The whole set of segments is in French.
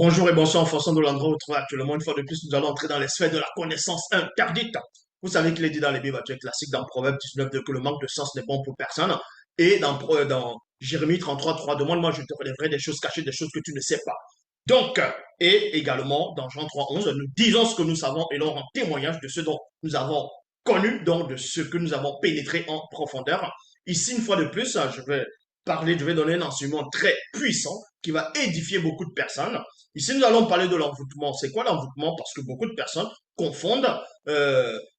Bonjour et bonsoir en fonction de l'endroit où vous trouvez actuellement. Une fois de plus, nous allons entrer dans les sphères de la connaissance interdite. Vous savez qu'il est dit dans les Bibles classiques, dans Proverbe 19, que le manque de sens n'est bon pour personne. Et dans Jérémie 33, 3, demande-moi, je te relèverai des choses cachées, des choses que tu ne sais pas. Donc, et également, dans Jean 3, 11, nous disons ce que nous savons et l'on rend témoignage de ce dont nous avons connu, donc de ce que nous avons pénétré en profondeur. Ici, une fois de plus, je vais donner un enseignement très puissant qui va édifier beaucoup de personnes. Ici, nous allons parler de l'envoûtement. C'est quoi l'envoûtement? Parce que beaucoup de personnes confondent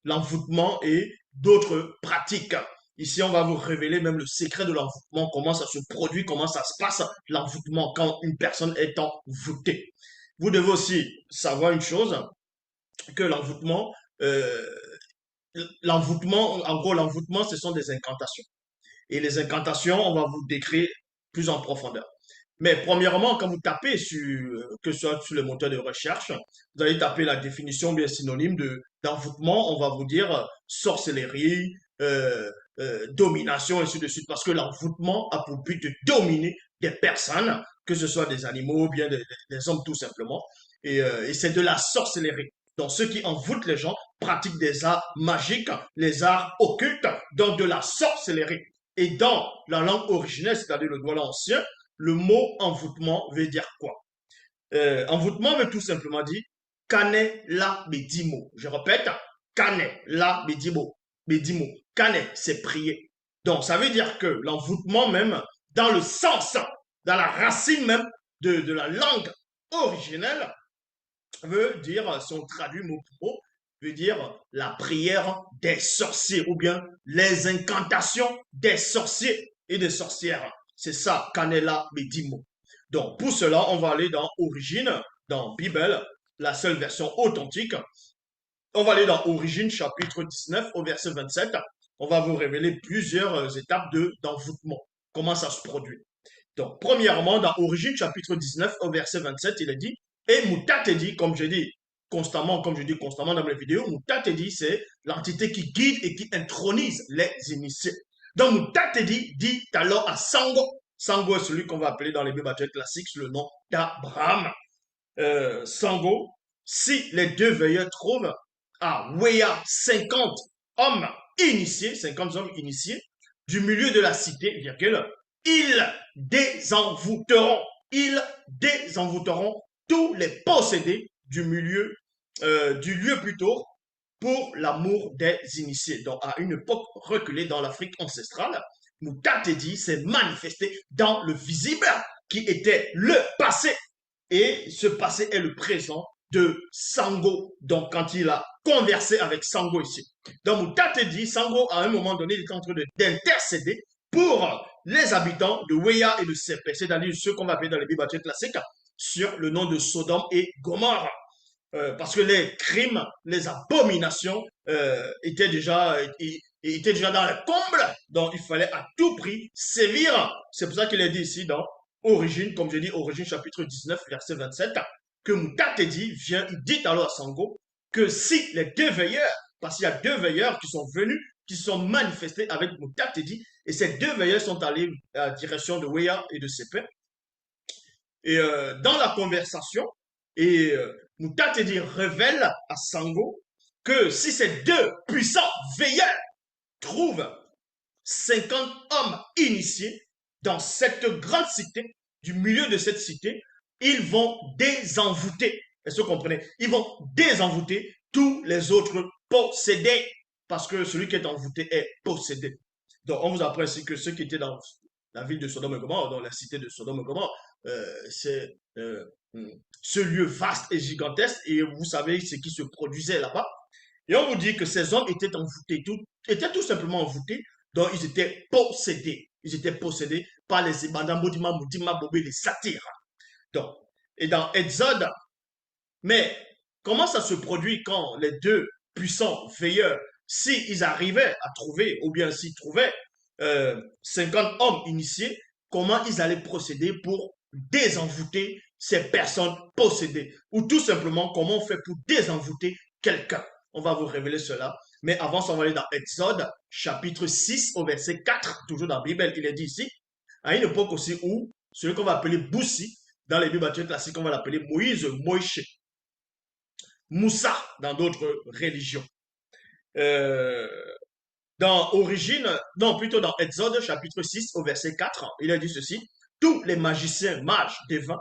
l'envoûtement et d'autres pratiques. Ici, on va vous révéler même le secret de l'envoûtement, comment ça se produit, comment ça se passe, l'envoûtement, quand une personne est envoûtée. Vous devez aussi savoir une chose, que euh, en gros, l'envoûtement, ce sont des incantations. Et les incantations, on va vous décrire plus en profondeur. Mais premièrement, quand vous tapez que ce soit sur le moteur de recherche, vous allez taper la définition bien synonyme d'envoûtement, on va vous dire sorcellerie, domination, ainsi de suite, parce que l'envoûtement a pour but de dominer des personnes, que ce soit des animaux, bien des hommes tout simplement, et c'est de la sorcellerie. Donc ceux qui envoûtent les gens pratiquent des arts magiques, les arts occultes, donc de la sorcellerie. Et dans la langue originelle, c'est-à-dire le droit ancien, le mot envoûtement veut dire quoi? Envoûtement veut tout simplement dire kane la bedimo. Je répète, kane la bedimo. Bedimo. Kane, c'est prier. Donc, ça veut dire que l'envoûtement même, dans le sens, dans la racine même de la langue originelle, veut dire, si on traduit mot pour mot, veut dire la prière des sorciers ou bien les incantations des sorciers et des sorcières. C'est ça, Canela Medimo. Donc, pour cela, on va aller dans Origine, dans Bible, la seule version authentique. On va aller dans Origine, chapitre 19, au verset 27. On va vous révéler plusieurs étapes d'envoûtement. Comment ça se produit. Donc, premièrement, dans Origine, chapitre 19, au verset 27, il est dit, et Moutatedi, comme je dis constamment, comme je dis constamment dans mes vidéos, Moutatedi, c'est l'entité qui guide et qui intronise les initiés. Donc, Moutatedi dit alors à Sango. Sango est celui qu'on va appeler dans les Bibles classiques sous le nom d'Abraham. Sango, si les deux veilleurs trouvent à Weya 50 hommes initiés, 50 hommes initiés, du milieu de la cité, virgule, désenvoûteront, ils désenvoûteront tous les possédés du milieu, du lieu plutôt, pour l'amour des initiés. Donc, à une époque reculée dans l'Afrique ancestrale, Moutatedi s'est manifesté dans le visible, qui était le passé. Et ce passé est le présent de Sango. Donc, quand il a conversé avec Sango ici. Donc, Moutatedi, Sango, à un moment donné, il est en train d'intercéder pour les habitants de Weya et de Sepe, c'est-à-dire ceux qu'on va appeler dans les Bibles classiques, sur le nom de Sodome et Gomorre. Parce que les crimes, les abominations étaient déjà dans le comble, donc il fallait à tout prix sévir. C'est pour ça qu'il est dit ici dans Origine, comme je dis, Origine chapitre 19, verset 27, que Moutatedi vient, il dit alors à Sango que si les deux veilleurs, parce qu'il y a deux veilleurs qui sont venus, qui sont manifestés avec Moutatedi, et ces deux veilleurs sont allés à la direction de Weya et de Sepe, et dans la conversation, et Moutatedi révèle à Sango que si ces deux puissants veilleurs trouvent 50 hommes initiés dans cette grande cité, du milieu de cette cité, ils vont désenvoûter. Est-ce que vous comprenez? Ils vont désenvoûter tous les autres possédés. Parce que celui qui est envoûté est possédé. Donc, on vous apprend ici que ceux qui étaient dans la ville de Sodome et Gomorrhe, dans la cité de Sodome et Gomorrhe, c'est ce lieu vaste et gigantesque. Et vous savez ce qui se produisait là-bas. Et on vous dit que ces hommes étaient envoûtés, étaient tout simplement envoûtés, donc ils étaient possédés. Ils étaient possédés par les Ibadam, Bodima, Moudima, Bobé, les satyres. Donc, et dans Exode, mais comment ça se produit quand les deux puissants veilleurs, s'ils arrivaient à trouver, ou bien s'ils trouvaient 50 hommes initiés, comment ils allaient procéder pour désenvoûter ces personnes possédées? Ou tout simplement, comment on fait pour désenvoûter quelqu'un? On va vous révéler cela. Mais avant ça, on va aller dans Exode, chapitre 6, au verset 4, toujours dans la Bible, il est dit ici, à une époque aussi où celui qu'on va appeler Boussi, Dans les Bibles classiques, on va l'appeler Moïse, Moïse, Moussa dans d'autres religions. Euh, dans Origine, non, plutôt dans Exode, chapitre 6, au verset 4, il a dit ceci: tous les magiciens, mages, devins,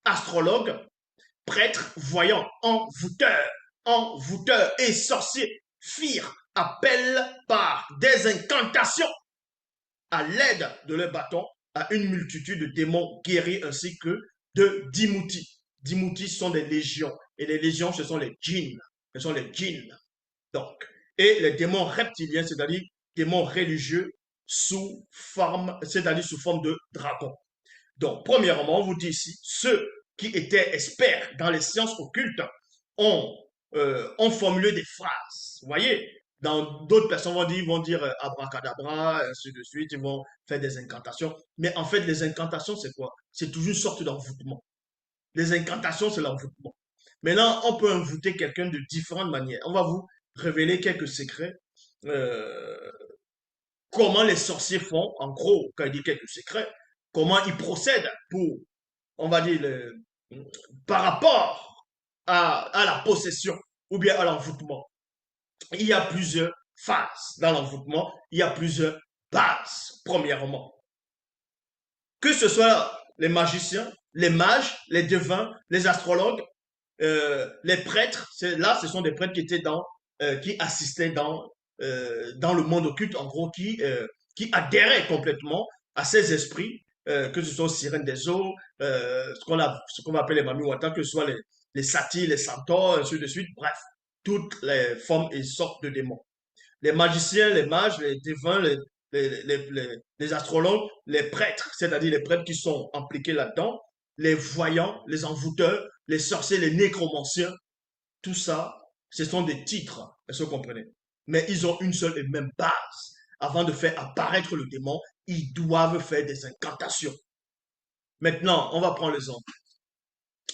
astrologues, prêtres, voyants, envoûteurs et sorciers firent appel par des incantations à l'aide de leurs bâtons à une multitude de démons guéris ainsi que de dimoutis. Dimoutis sont des légions. Et les légions, ce sont les djinns. Ce sont les djinns. Donc, et les démons reptiliens, c'est-à-dire démons religieux sous forme, c'est-à-dire sous forme de dragon. Donc, premièrement, on vous dit ici, ceux qui étaient experts dans les sciences occultes ont, ont formulé des phrases. Vous voyez, dans d'autres personnes vont dire abracadabra, ainsi de suite, ils vont faire des incantations. Mais en fait, les incantations, c'est quoi? C'est toujours une sorte d'envoûtement. Les incantations, c'est l'envoûtement. Maintenant, on peut envoûter quelqu'un de différentes manières. On va vous révéler quelques secrets. Euh, Comment les sorciers font, en gros, quand il dit quelques secrets, comment ils procèdent pour, on va dire, par rapport à la possession ou bien à l'envoûtement. Il y a plusieurs phases dans l'envoûtement, il y a plusieurs bases, premièrement. Que ce soit les magiciens, les mages, les devins, les astrologues, les prêtres, là, ce sont des prêtres qui étaient qui assistaient dans le monde occulte, en gros, qui adhéraient complètement à ces esprits, que ce soit sirènes des eaux, ce qu'on appelle les mamiwata, que ce soit les satyres, les centaures, ainsi de suite, bref, toutes les formes et sortes de démons. Les magiciens, les mages, les devins, les astrologues, les prêtres, c'est-à-dire les prêtres qui sont impliqués là-dedans, les voyants, les envoûteurs, les sorciers, les nécromanciens, tout ça, ce sont des titres, est-ce que vous comprenez? Mais ils ont une seule et même base. Avant de faire apparaître le démon, ils doivent faire des incantations. Maintenant, on va prendre l'exemple.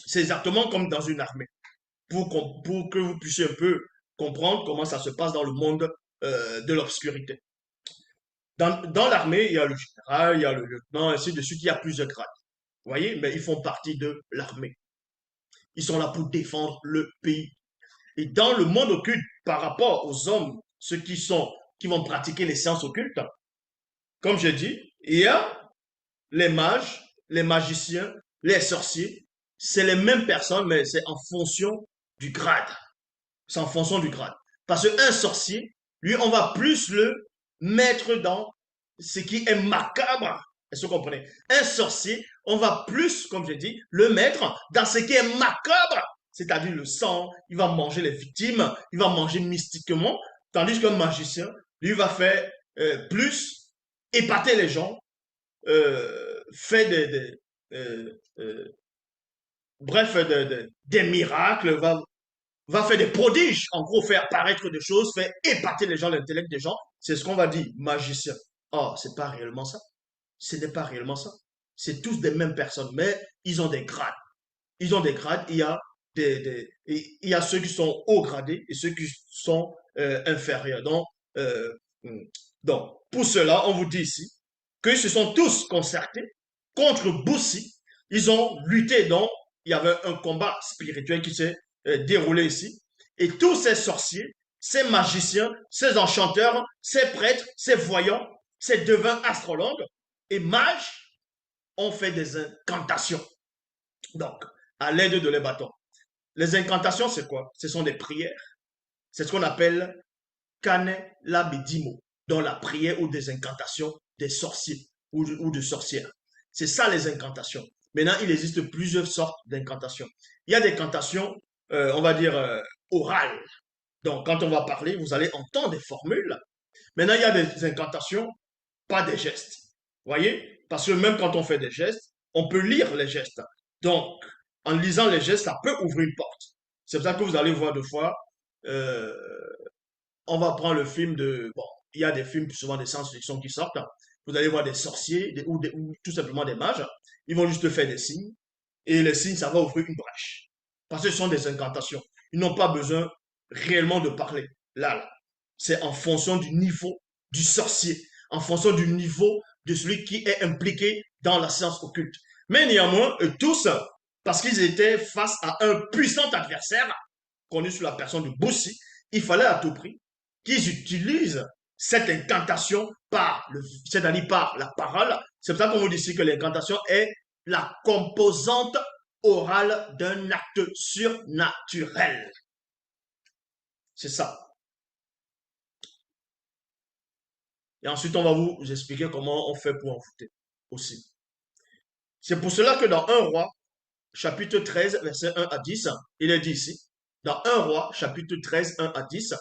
C'est exactement comme dans une armée. Pour que vous puissiez un peu comprendre comment ça se passe dans le monde de l'obscurité. Dans l'armée, il y a le général, il y a le lieutenant, ainsi de suite, il y a plusieurs grades. Vous voyez, mais ils font partie de l'armée. Ils sont là pour défendre le pays. Et dans le monde occulte, par rapport aux hommes, ceux qui vont pratiquer les sciences occultes, comme je dis, il y a les mages, les magiciens, les sorciers. C'est les mêmes personnes, mais c'est en fonction du grade. C'est en fonction du grade. Parce qu'un sorcier, lui, on va plus le mettre dans ce qui est macabre. Est-ce que vous comprenez? Un sorcier, on va plus, comme je dis, le mettre dans ce qui est macabre, c'est-à-dire le sang, il va manger les victimes, il va manger mystiquement, tandis qu'un magicien, lui, va faire plus épater les gens, fait bref, des miracles, va faire des prodiges, en gros, faire apparaître des choses, faire épater les gens, l'intellect des gens. C'est ce qu'on va dire, magicien. Or, c'est pas réellement ça. Ce n'est pas réellement ça. C'est tous des mêmes personnes, mais ils ont des grades. Ils ont des grades. Il y a ceux qui sont haut gradés et ceux qui sont inférieurs. Euh, donc, pour cela, on vous dit ici qu'ils se sont tous concertés contre Boussi. Ils ont lutté, donc il y avait un combat spirituel qui s'est déroulé ici. Et tous ces sorciers, ces magiciens, ces enchanteurs, ces prêtres, ces voyants, ces devins astrologues et mages ont fait des incantations. Donc, à l'aide de les bâtons. Les incantations, c'est quoi? Ce sont des prières. C'est ce qu'on appelle Kane Labidimo, dans la prière ou des incantations des sorciers ou de sorcières. C'est ça les incantations. Maintenant, il existe plusieurs sortes d'incantations. Il y a des cantations, on va dire, orales. Donc, quand on va parler, vous allez entendre des formules. Maintenant, il y a des incantations, pas des gestes. Vous voyez? Parce que même quand on fait des gestes, on peut lire les gestes. Donc, en lisant les gestes, ça peut ouvrir une porte. C'est pour ça que vous allez voir deux fois, euh, on va prendre le film de... Bon, il y a des films souvent des science-fiction qui sortent. Vous allez voir des sorciers ou tout simplement des mages. Ils vont juste faire des signes. Et les signes, ça va ouvrir une brèche. Parce que ce sont des incantations. Ils n'ont pas besoin réellement de parler. Là, c'est en fonction du niveau du sorcier, en fonction du niveau de celui qui est impliqué dans la science occulte. Mais néanmoins, eux tous, parce qu'ils étaient face à un puissant adversaire, connu sous la personne de Boussi, il fallait à tout prix qu'ils utilisent cette incantation c'est-à-dire par la parole. C'est pour ça qu'on vous dit ici que l'incantation est la composante orale d'un acte surnaturel. C'est ça. Et ensuite, on va vous expliquer comment on fait pour envoûter aussi. C'est pour cela que dans 1 roi, chapitre 13, verset 1 à 10, il est dit ici, dans 1 roi, chapitre 13, 1 à 10,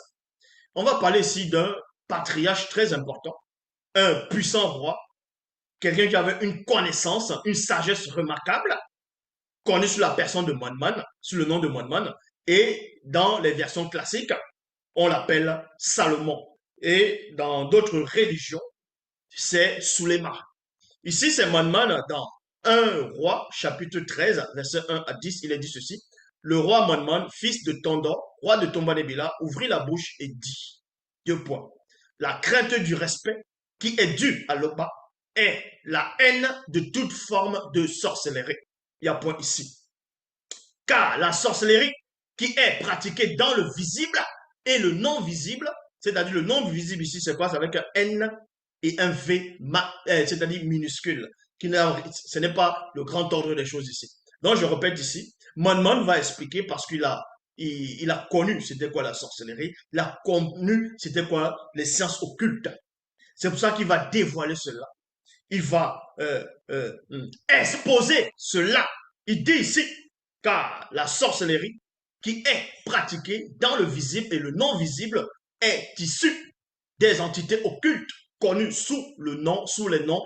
on va parler ici d'un patriarche très important, un puissant roi, quelqu'un qui avait une connaissance, une sagesse remarquable, connu sous la personne de Moinman, sous le nom de Moinman, et dans les versions classiques, on l'appelle Salomon. Et dans d'autres religions, c'est Suleiman. Ici, c'est Moinman dans 1 roi, chapitre 13, verset 1 à 10, il est dit ceci. Le roi Moinman, fils de Tondor, roi de Tombanébila, ouvrit la bouche et dit, 2 points, la crainte du respect qui est due à l'Oba est la haine de toute forme de sorcellerie. Il y a point ici. Car la sorcellerie qui est pratiquée dans le visible et le non visible, c'est-à-dire le non visible ici, c'est quoi? C'est avec un N et un V, c'est-à-dire minuscule. Ce n'est pas le grand ordre des choses ici. Donc, je répète ici, Manman va expliquer parce il a connu c'était quoi la sorcellerie, il a connu c'était quoi les sciences occultes. C'est pour ça qu'il va dévoiler cela. Il va exposer cela. Il dit ici, car la sorcellerie qui est pratiquée dans le visible et le non visible est issue des entités occultes connues sous les noms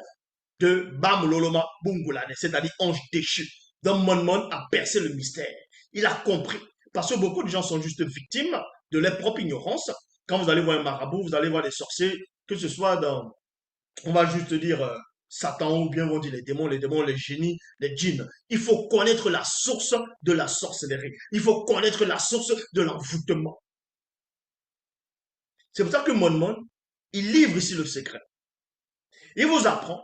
de Bamuloloma Bungulane, c'est-à-dire ange déchu. Donc Monmon a percé le mystère. Il a compris. Parce que beaucoup de gens sont juste victimes de leur propre ignorance. Quand vous allez voir un marabout, vous allez voir des sorciers, que ce soit dans, on va juste dire, Satan ou bien on dit les démons, les génies, les djinns. Il faut connaître la source de la sorcellerie. Il faut connaître la source de l'envoûtement. C'est pour ça que Monmon, il livre ici le secret. Il vous apprend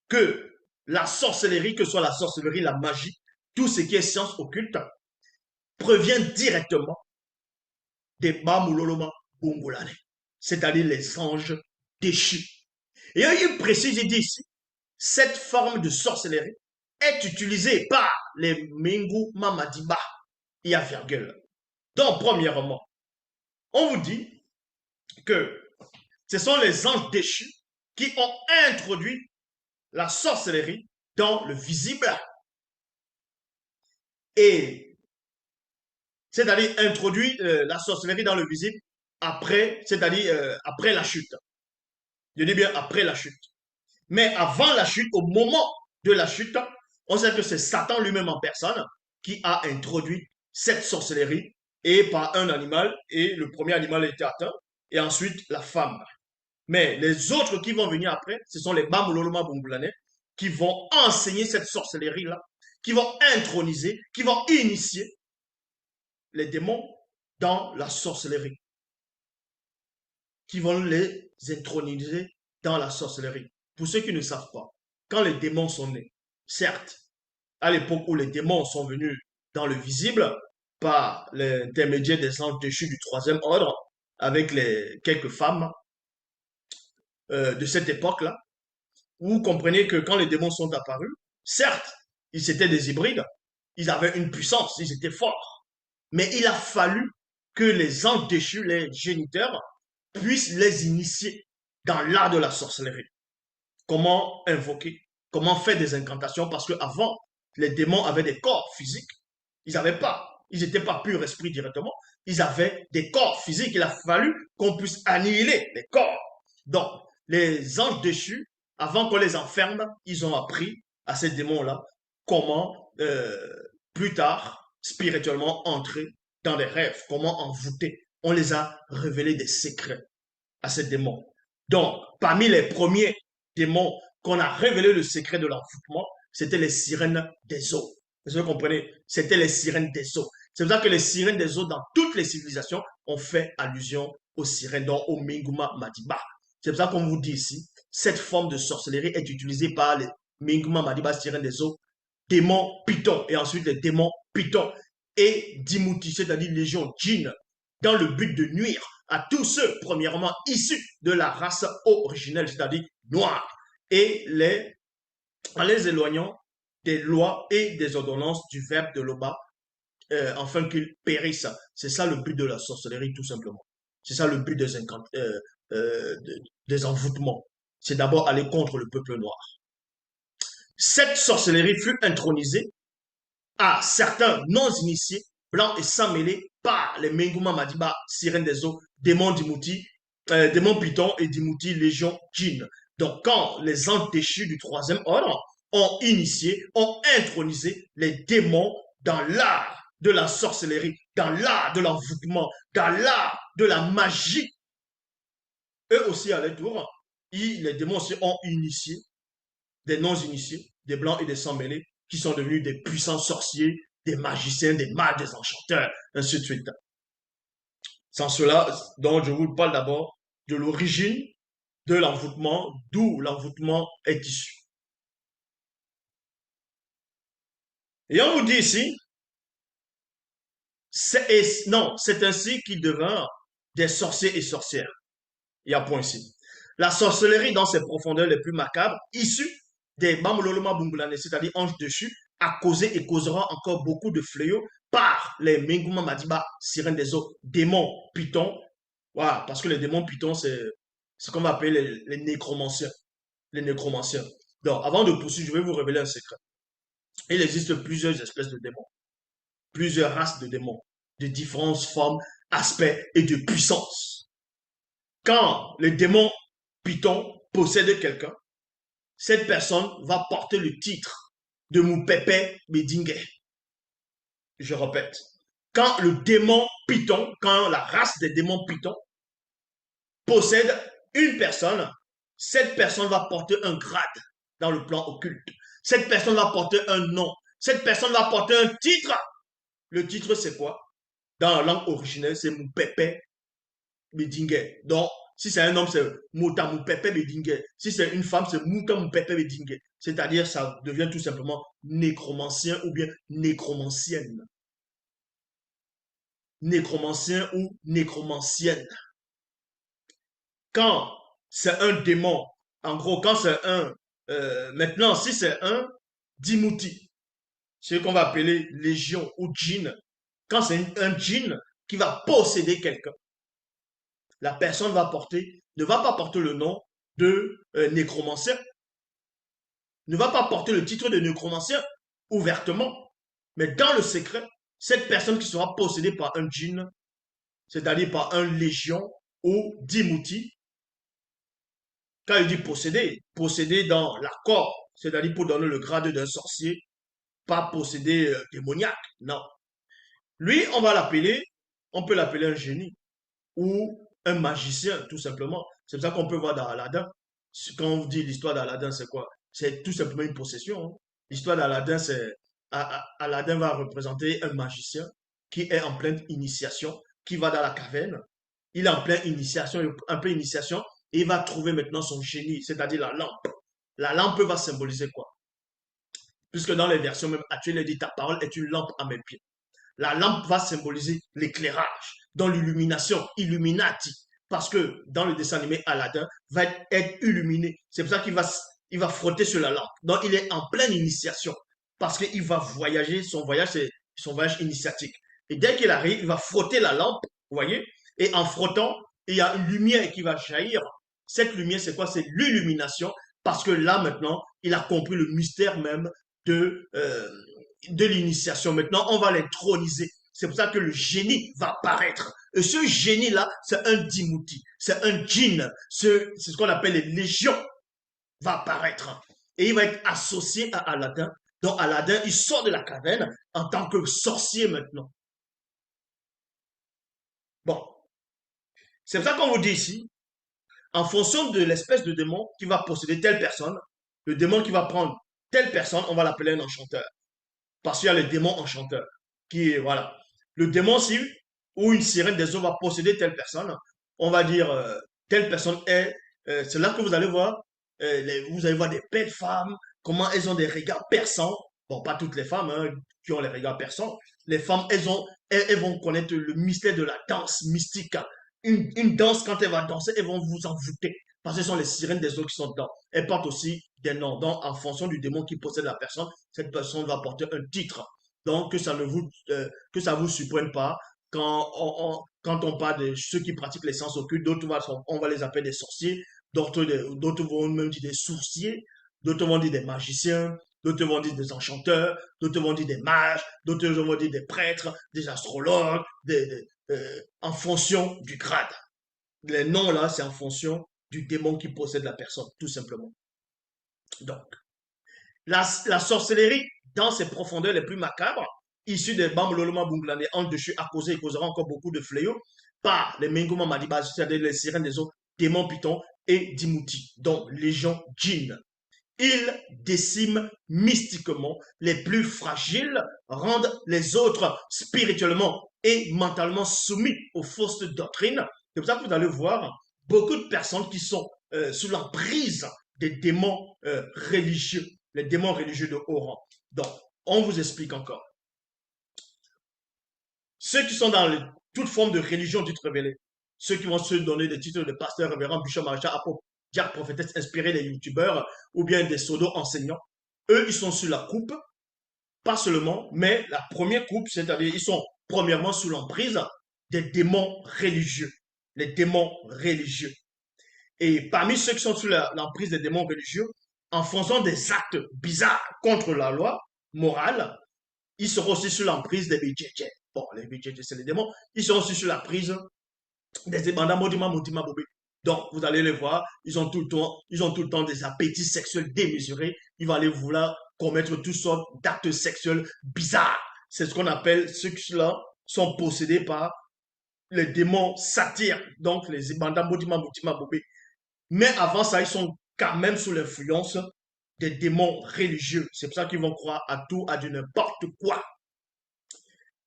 que la sorcellerie, que ce soit la sorcellerie, la magie, tout ce qui est science occulte, provient directement des Bamuloloma Bungulane, c'est-à-dire les anges déchus. Et il précise, il dit ici, cette forme de sorcellerie est utilisée par les Mingu Mamadiba. Il y a virgule. Donc, premièrement, on vous dit que ce sont les anges déchus qui ont introduit la sorcellerie dans le visible et c'est-à-dire introduit la sorcellerie dans le visible après, c'est-à-dire après la chute. Je dis bien après la chute. Mais avant la chute, au moment de la chute, on sait que c'est Satan lui-même en personne qui a introduit cette sorcellerie et par un animal, et le premier animal a été atteint, et ensuite la femme. Mais les autres qui vont venir après, ce sont les Bamuloloma Bungulane qui vont enseigner cette sorcellerie-là, qui vont introniser, qui vont initier les démons dans la sorcellerie, qui vont les introniser dans la sorcellerie. Pour ceux qui ne savent pas, quand les démons sont nés, certes, à l'époque où les démons sont venus dans le visible, par l'intermédiaire des anges déchus du troisième ordre, avec quelques femmes de cette époque-là, vous comprenez que quand les démons sont apparus, certes, ils étaient des hybrides, ils avaient une puissance, ils étaient forts, mais il a fallu que les anges déchus, les géniteurs, puissent les initier dans l'art de la sorcellerie. Comment invoquer, comment faire des incantations, parce qu'avant, les démons avaient des corps physiques, ils n'étaient pas purs esprits directement, ils avaient des corps physiques, il a fallu qu'on puisse annihiler les corps. Donc, les anges déchus, avant qu'on les enferme, ils ont appris à ces démons-là comment, plus tard, spirituellement, entrer dans les rêves, comment envoûter. On les a révélé des secrets à ces démons. Donc, parmi les premiers démons qu'on a révélé le secret de l'envoûtement, c'était les sirènes des eaux. Vous comprenez? C'était les sirènes des eaux. C'est pour ça que les sirènes des eaux, dans toutes les civilisations, ont fait allusion aux sirènes, donc au Minguma Madiba. C'est pour ça qu'on vous dit ici, cette forme de sorcellerie est utilisée par les Minguma Madiba Sirène des eaux, démons Python, et ensuite les démons Python, et Dimouti, c'est-à-dire légion djinn, dans le but de nuire à tous ceux, premièrement, issus de la race originelle, c'est-à-dire noire, et en les éloignant des lois et des ordonnances du verbe de l'Oba, afin qu'ils périssent. C'est ça le but de la sorcellerie, tout simplement. C'est ça le but des envoûtements. C'est d'abord aller contre le peuple noir. Cette sorcellerie fut intronisée à certains non-initiés, blancs et sans mêlés, par les Menguma Madiba, sirènes des eaux, démons Dimouti, démons Python et Dimouti, légion djinn. Donc, quand les anges déchus du troisième ordre ont initié, ont intronisé les démons dans l'art de la sorcellerie, dans l'art de l'envoûtement, dans l'art de la magie, eux aussi à leur tour, les démons aussi ont initié des non-initiés, des blancs et des sans-mêlés, qui sont devenus des puissants sorciers, des magiciens, des mages, des enchanteurs, ainsi de suite. Sans cela, donc je vous parle d'abord de l'origine de l'envoûtement, d'où l'envoûtement est issu. Et on vous dit ici, c'est ainsi qu'ils devinrent des sorciers et sorcières. Il y a point ici. La sorcellerie dans ses profondeurs les plus macabres, issue des Bamololoma Bungulane, c'est-à-dire anges dessus, a causé et causera encore beaucoup de fléaux par les Menguma Madiba, sirènes des eaux, démons, pythons. Voilà, parce que les démons pythons, c'est ce qu'on va appeler les nécromanciens. Les nécromanciens. Donc, avant de poursuivre, je vais vous révéler un secret. Il existe plusieurs espèces de démons, plusieurs races de démons, de différentes formes, aspects et de puissance. Quand le démon python possède quelqu'un, cette personne va porter le titre de Moupepe Bedingue. Je répète, quand le démon python, quand la race des démons python possède une personne, cette personne va porter un grade dans le plan occulte. Cette personne va porter un nom. Cette personne va porter un titre. Le titre, c'est quoi? Dans la langue originelle, c'est Moupepe Bedingue. Donc, si c'est un homme, c'est Mouta Moupepe Bedingue. Si c'est une femme, c'est Mouta Moupepe Bedingue. C'est-à-dire, ça devient tout simplement nécromancien ou bien nécromancienne. Nécromancien ou nécromancienne. Quand c'est un démon, en gros, quand c'est maintenant, si c'est un Dimouti, ce qu'on va appeler légion ou djinn, quand c'est un djinn qui va posséder quelqu'un, la personne ne va pas porter le nom de nécromancien, ne va pas porter le titre de nécromancien ouvertement, mais dans le secret, cette personne qui sera possédée par un djinn, c'est-à-dire par un légion ou dimouti, quand il dit posséder, posséder dans l'accord, c'est-à-dire pour donner le grade d'un sorcier, pas posséder démoniaque, non. Lui, on peut l'appeler un génie ou un magicien, tout simplement. C'est pour ça qu'on peut voir dans Aladdin. Quand on dit l'histoire d'Aladdin, c'est quoi? C'est tout simplement une possession. Hein. L'histoire d'Aladdin, c'est Aladdin va représenter un magicien qui est en pleine initiation, qui va dans la caverne. Il est en pleine initiation, un peu initiation, et il va trouver maintenant son génie, c'est-à-dire la lampe. La lampe va symboliser quoi? Puisque dans les versions même actuelles, il dit ta parole est une lampe à mes pieds. La lampe va symboliser l'éclairage, dans l'illumination, illuminati. Parce que dans le dessin animé, Aladdin va être illuminé. C'est pour ça il va frotter sur la lampe. Donc il est en pleine initiation. Parce qu'il va voyager, son voyage, c'est son voyage initiatique. Et dès qu'il arrive, il va frotter la lampe, vous voyez, et en frottant, il y a une lumière qui va jaillir. Cette lumière, c'est quoi? C'est l'illumination. Parce que là, maintenant, il a compris le mystère même de, euh, de l'initiation. Maintenant, on va l'introniser. C'est pour ça que le génie va apparaître. Et ce génie-là, c'est un dimouti, c'est un djinn, c'est ce qu'on appelle les légions, va apparaître. Et il va être associé à Aladdin. Donc Aladdin, il sort de la caverne en tant que sorcier maintenant. Bon, c'est pour ça qu'on vous dit ici, en fonction de l'espèce de démon qui va posséder telle personne, le démon qui va prendre telle personne, on va l'appeler un enchanteur. Parce qu'il y a les démons enchanteurs. Qui, voilà. Le démon, si, ou une sirène des eaux va posséder telle personne, on va dire, telle personne est, c'est là que vous allez voir des belles femmes, comment elles ont des regards perçants. Bon, pas toutes les femmes hein, qui ont les regards perçants. Les femmes, elles vont connaître le mystère de la danse mystique. Une danse, quand elle va danser, elles vont vous envoûter. Parce que ce sont les sirènes des eaux qui sont dedans. Elles portent aussi des noms. Donc, en fonction du démon qui possède la personne, cette personne va porter un titre. Donc, que ça vous surprenne pas quand on parle de ceux qui pratiquent les sciences occultes, on va les appeler des sorciers, d'autres vont même dire des sourciers, d'autres vont dire des magiciens, d'autres vont dire des enchanteurs, d'autres vont dire des mages, d'autres vont dire des prêtres, des astrologues, en fonction du grade. Les noms là, c'est en fonction du démon qui possède la personne, tout simplement. Donc, la sorcellerie, dans ses profondeurs les plus macabres, issue des Bambololoma Bunglane, en dessus a causé et causera encore beaucoup de fléaux par les Menguma Madiba, c'est-à-dire les sirènes des eaux, démons pitons et Dimouti, dont légion djinn. Ils déciment mystiquement les plus fragiles, rendent les autres spirituellement et mentalement soumis aux fausses doctrines. C'est pour ça que vous allez voir beaucoup de personnes qui sont sous l'emprise des démons religieux, les démons religieux de haut rang. Donc, on vous explique encore. Ceux qui sont dans toute forme de religion dite révélée, ceux qui vont se donner des titres de pasteur, révérend, bishop, maréchal, apôtre, diacre, prophétesse, inspirés des youtubeurs ou bien des pseudo-enseignants, eux, ils sont sur la coupe, pas seulement, mais la première coupe, c'est-à-dire ils sont premièrement sous l'emprise des démons religieux, les démons religieux. Et parmi ceux qui sont sous l'emprise des démons religieux, en faisant des actes bizarres contre la loi morale, ils seront aussi sous l'emprise des BJJ. Bon, les BJJ, c'est les démons. Ils seront aussi sous la prise des ébandats Modima Motima Bobé. Donc, vous allez les voir, ils ont tout le temps des appétits sexuels démesurés. Ils vont aller vouloir commettre toutes sortes d'actes sexuels bizarres. C'est ce qu'on appelle, ceux-là sont possédés par les démons satyres, donc les ébandats Modima Motima Bobé. Mais avant ça, ils sont quand même sous l'influence des démons religieux. C'est pour ça qu'ils vont croire à tout, à du n'importe quoi.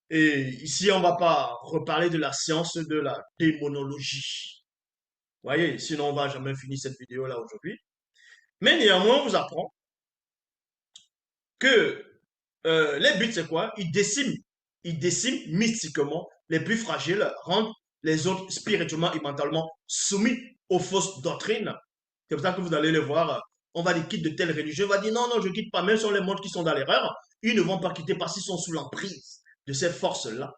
Et ici, on ne va pas reparler de la science de la démonologie. Vous voyez, sinon on va jamais finir cette vidéo-là aujourd'hui. Mais néanmoins, on vous apprend que les buts, c'est quoi? Ils déciment mystiquement les plus fragiles, rendent les autres spirituellement et mentalement soumis aux fausses doctrines. C'est pour ça que vous allez les voir. On va les quitter de telles religions. On va dire non, non, je ne quitte pas. Même sur les mondes qui sont dans l'erreur, ils ne vont pas quitter parce qu'ils sont sous l'emprise de ces forces-là.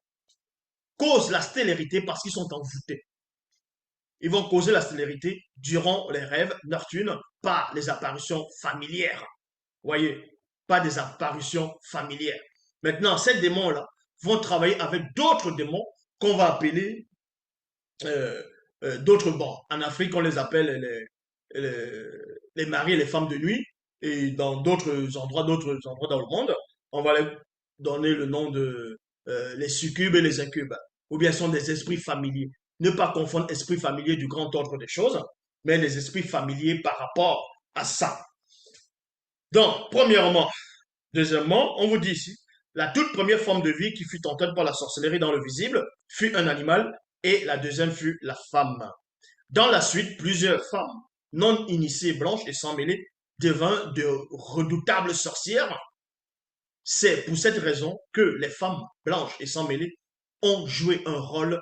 Cause la stélérité parce qu'ils sont envoûtés. Ils vont causer la stélérité durant les rêves nocturnes par les apparitions familières. Vous voyez, pas des apparitions familières. Maintenant, ces démons-là vont travailler avec d'autres démons qu'on va appeler d'autres bords. En Afrique, on les appelle les maris et les femmes de nuit. Et dans d'autres endroits dans le monde, on va leur donner le nom de les succubes et les incubes. Ou bien sont des esprits familiers. Ne pas confondre esprit familier du grand ordre des choses, mais les esprits familiers par rapport à ça. Donc, premièrement, deuxièmement, on vous dit ici, la toute première forme de vie qui fut tentée par la sorcellerie dans le visible fut un animal et la deuxième fut la femme. Dans la suite, plusieurs femmes non initiées, blanches et sans mêlée devinrent de redoutables sorcières. C'est pour cette raison que les femmes blanches et sans mêlée ont joué un rôle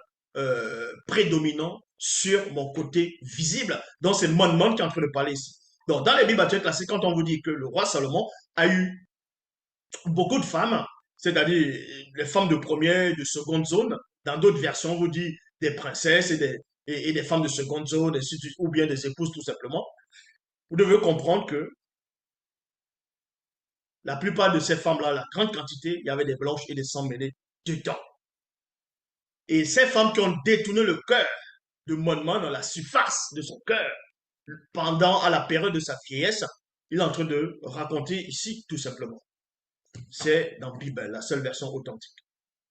prédominant sur mon côté visible. Donc, c'est Mon qui est en train de parler ici. Donc, dans les Bibles classiques, quand on vous dit que le roi Salomon a eu beaucoup de femmes, c'est-à-dire les femmes de première, de seconde zone, dans d'autres versions, on vous dit des princesses et des femmes de seconde zone, ou bien des épouses tout simplement. Vous devez comprendre que la plupart de ces femmes-là, la grande quantité, il y avait des blanches et des sans mêlées dedans. Et ces femmes qui ont détourné le cœur de Monman dans la surface de son cœur, pendant à la période de sa vieillesse, il est en train de raconter ici tout simplement. C'est dans la Bible, la seule version authentique.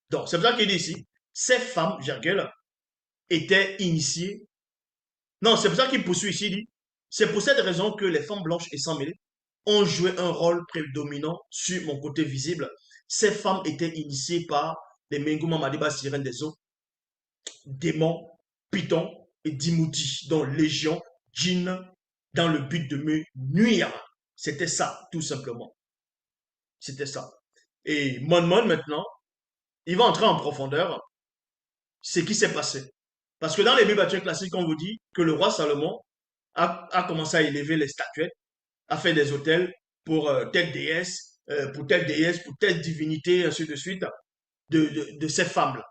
Donc, c'est pour ça qu'il dit ici, ces femmes, Gergel, étaient initiées. Non, c'est pour ça qu'il poursuit ici, il dit, c'est pour cette raison que les femmes blanches et sans mêlée ont joué un rôle prédominant sur mon côté visible. Ces femmes étaient initiées par les Menguma Madiba sirènes des eaux, démons, pitons et dimouti, dont légion, djinn, dans le but de me nuire. C'était ça, tout simplement. C'était ça. Et Mon maintenant, il va entrer en profondeur ce qui s'est passé. Parce que dans les Bibles classiques, on vous dit que le roi Salomon a commencé à élever les statuettes, a fait des hôtels pour telle déesse, pour telle divinité, ainsi de suite, de ces femmes-là.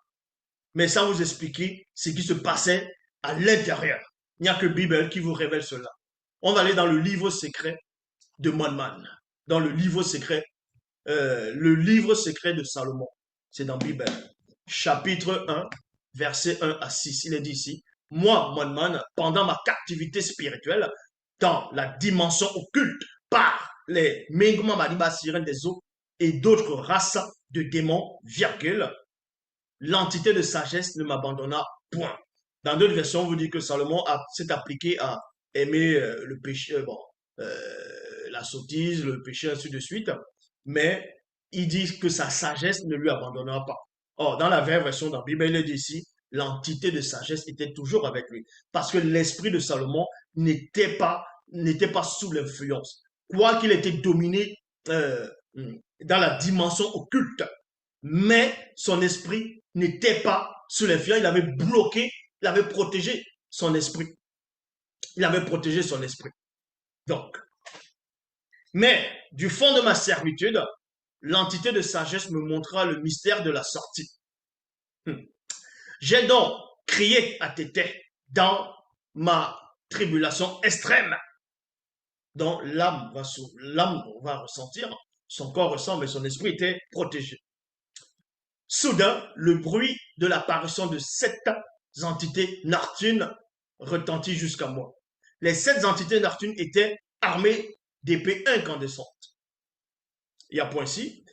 Mais sans vous expliquer ce qui se passait à l'intérieur. Il n'y a que Bible qui vous révèle cela. On va aller dans le livre secret de Monman, dans le livre secret de Salomon. C'est dans Bible. Chapitre 1, verset 1 à 6. Il est dit ici, moi, Monman, pendant ma captivité spirituelle, dans la dimension occulte, par les Menguma Madiba sirènes des eaux et d'autres races de démons, virgule, l'entité de sagesse ne m'abandonna point. Dans d'autres versions, on vous dit que Salomon s'est appliqué à aimer le péché, la sottise, le péché, ainsi de suite. Mais il dit que sa sagesse ne lui abandonnera pas. Or, dans la vraie version de la Bible, il est dit ici, l'entité de sagesse était toujours avec lui. Parce que l'esprit de Salomon n'était pas sous l'influence. Quoi qu'il était dominé dans la dimension occulte, mais son esprit n'était pas sous l'influence, il avait bloqué, il avait protégé son esprit. Il avait protégé son esprit. Donc, mais du fond de ma servitude, l'entité de sagesse me montra le mystère de la sortie. J'ai donc crié à Tété dans ma tribulation extrême, dont l'âme va ressentir, son corps ressent, mais son esprit était protégé. Soudain, le bruit de l'apparition de 7 entités Nartunes retentit jusqu'à moi. Les 7 entités Nartunes étaient armées d'épées incandescentes. Il y a point ici,